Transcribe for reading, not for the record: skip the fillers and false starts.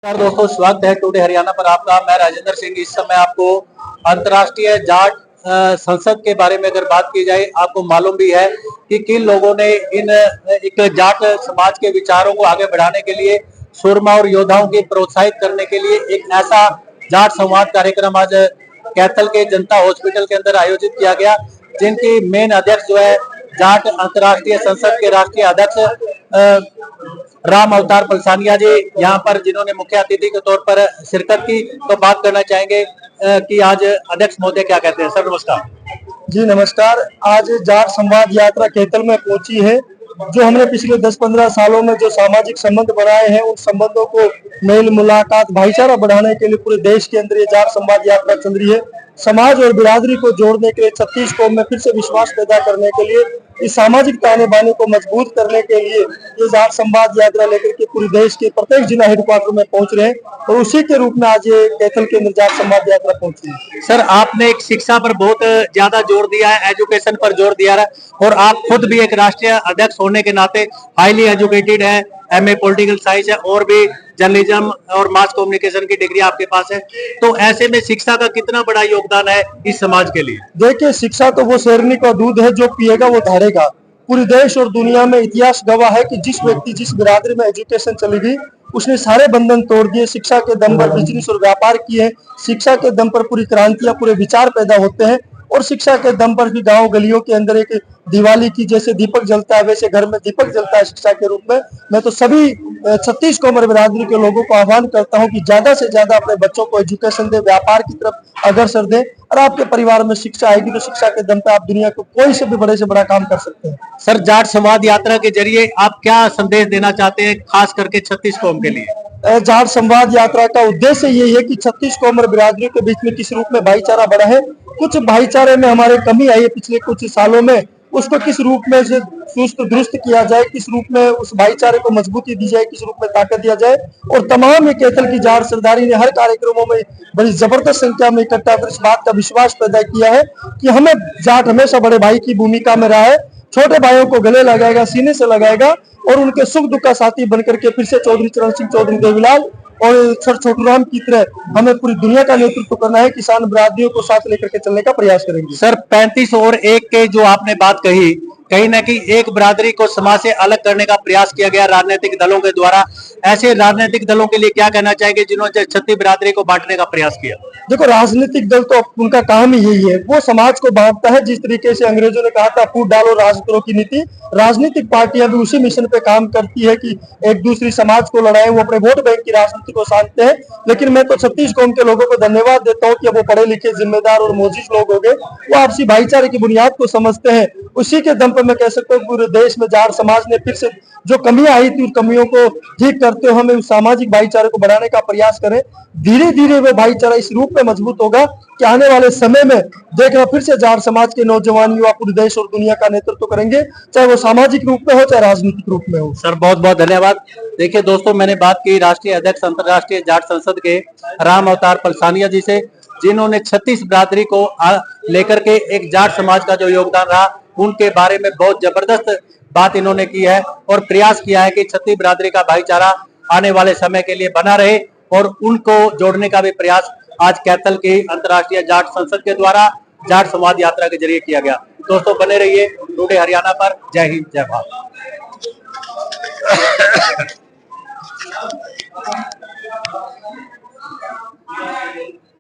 नमस्कार दोस्तों, स्वागत है टुडे हरियाणा पर आपका। मैं राजेंद्र सिंह। इस समय आपको अंतर्राष्ट्रीय जाट संसद के बारे में अगर बात की जाए, आपको मालूम भी है कि किन लोगों ने इन एक जाट समाज के विचारों को आगे बढ़ाने के लिए, सूरमा और योद्धाओं की प्रोत्साहित करने के लिए एक ऐसा जाट संवाद कार्यक्रम आज कैथल के जनता हॉस्पिटल के अंदर आयोजित किया गया, जिनकी मेन अध्यक्ष जो है जाट अंतर्राष्ट्रीय संसद के राष्ट्रीय अध्यक्ष राम अवतार पलसानिया जी यहाँ पर, जिन्होंने मुख्य अतिथि के तौर पर शिरकत की। तो बात करना चाहेंगे कि आज अध्यक्ष महोदय क्या कहते हैं। सर नमस्कार। जी नमस्कार। आज जाट संवाद यात्रा कैथल में पहुंची है। जो हमने पिछले 10-15 सालों में जो सामाजिक संबंध बनाए हैं, उन संबंधों को मेल मुलाकात भाईचारा बढ़ाने के लिए पूरे देश के अंदर ये जाट संवाद यात्रा चल रही है। समाज और बिरादरी को जोड़ने के लिए, 36 कौम में फिर से विश्वास पैदा करने के लिए, इस सामाजिक ताने बाने को मजबूत करने के लिए ये जाट संवाद यात्रा लेकर के पूरे देश के प्रत्येक जिला हेडक्वार्टर में पहुंच रहे हैं और उसी के रूप में आज ये कैथल के अंदर जाट संवाद यात्रा पहुंची है। सर, आपने एक शिक्षा पर बहुत ज्यादा जोर दिया है, एजुकेशन पर जोर दिया है, और आप खुद भी एक राष्ट्रीय अध्यक्ष होने के नाते हाईली एजुकेटेड है, एमए पॉलिटिकल साइंस है और भी जर्नलिज्म और मास कम्युनिकेशन की डिग्री आपके पास है। तो ऐसे में शिक्षा का कितना बड़ा योगदान है इस समाज के लिए? देखिए, शिक्षा तो वो शेरनी का दूध है, जो पिएगा वो धाड़ेगा। पूरे देश और दुनिया में इतिहास गवाह है कि जिस व्यक्ति जिस बिरादरी में एजुकेशन चली गई, उसने सारे बंधन तोड़ दिए। शिक्षा के दम पर बिजनेस और व्यापार किए, शिक्षा के दम पर पूरी क्रांतियां, पूरे विचार पैदा होते हैं, और शिक्षा के दम पर भी गांव गलियों के अंदर एक दिवाली की जैसे दीपक जलता है, वैसे घर में दीपक जलता है शिक्षा के रूप में। मैं तो सभी 36 कौम बिरादरी के लोगों को आह्वान करता हूं कि ज्यादा से ज्यादा अपने बच्चों को एजुकेशन दे, व्यापार की तरफ अग्रसर दें, और आपके परिवार में शिक्षा आएगी तो शिक्षा के दम पे आप दुनिया को कोई से भी बड़े से बड़ा काम कर सकते हैं। सर, जाट संवाद यात्रा के जरिए आप क्या संदेश देना चाहते हैं, खास करके 36 कौम के लिए? जाट संवाद यात्रा का उद्देश्य यही है कि 36 कौम और बिरादरियों के बीच में किस रूप में भाईचारा बढ़ा है। कुछ भाईचारे में हमारे कमी आई है पिछले कुछ सालों में, उसको किस रूप में से चुस्त दुरुस्त किया जाए, किस रूप में उस भाईचारे को मजबूती दी जाए, किस रूप में ताकत दिया जाए। और तमाम ये कैथल की जाट सरदारी ने हर कार्यक्रमों में बड़ी जबरदस्त संख्या में इकट्ठा कर इस बात का विश्वास पैदा किया है कि हमें जाट हमेशा बड़े भाई की भूमिका में रहा है, छोटे भाइयों को गले लगाएगा, सीने से लगाएगा, और उनके सुख दुख का साथी बनकर के फिर से चौधरी चरण सिंह चौधरी देवीलाल और सर छोटूराम की तरह हमें पूरी दुनिया का नेतृत्व करना है। किसान बिरादरियों को साथ लेकर के चलने का प्रयास करेंगे। सर, 35 और 1 के जो आपने बात कही, कहीं ना कहीं एक बिरादरी को समाज से अलग करने का प्रयास किया गया राजनीतिक दलों के द्वारा। ऐसे राजनीतिक दलों के लिए क्या कहना चाहेंगे जिन्होंने छत्तीस बिरादरी को बांटने का प्रयास किया? देखो, राजनीतिक दल तो उनका काम ही यही है, वो समाज को बांटता है। जिस तरीके से अंग्रेजों ने कहा था फूट डालो राज करो की नीति, राजनीतिक पार्टियां भी उसी मिशन पे काम करती है कि एक दूसरी समाज को लड़ाए, वो अपने वोट बैंक की राजनीति को साधते हैं। लेकिन मैं तो 36 कौम के लोगों को धन्यवाद देता हूँ कि वो पढ़े लिखे जिम्मेदार और मोजिज लोग हो गए, वो आपसी भाईचारे की बुनियाद को समझते हैं। उसी के दम पर मैं कह सकता हूँ पूरे देश में जाट समाज ने फिर से जो कमियां आई थी, उन कमियों को ठीक करते हुए हमें उस सामाजिक भाईचारे को बढ़ाने का प्रयास करें। धीरे धीरे वो भाईचारा इस रूप में मजबूत होगा कि आने वाले समय में देखना फिर से जाट समाज के नौजवान युवा पूरे देश और दुनिया का नेतृत्व करेंगे, चाहे वो सामाजिक रूप में हो चाहे राजनीतिक रूप में हो। सर, बहुत बहुत धन्यवाद। देखिए दोस्तों, मैंने बात की राष्ट्रीय अध्यक्ष अंतर्राष्ट्रीय जाट संसद के राम अवतार पलसानिया जी से, जिन्होंने 36 बिरादरी को लेकर के एक जाट समाज का जो योगदान रहा, उनके बारे में बहुत जबरदस्त बात इन्होंने की है और प्रयास किया है कि 36 बिरादरी का भाईचारा आने वाले समय के लिए बना रहे, और उनको जोड़ने का भी प्रयास आज कैथल की अंतर्राष्ट्रीय जाट संसद के द्वारा जाट संवाद यात्रा के जरिए किया गया। दोस्तों, बने रहिए टुडे हरियाणा पर। जय हिंद, जय भारत।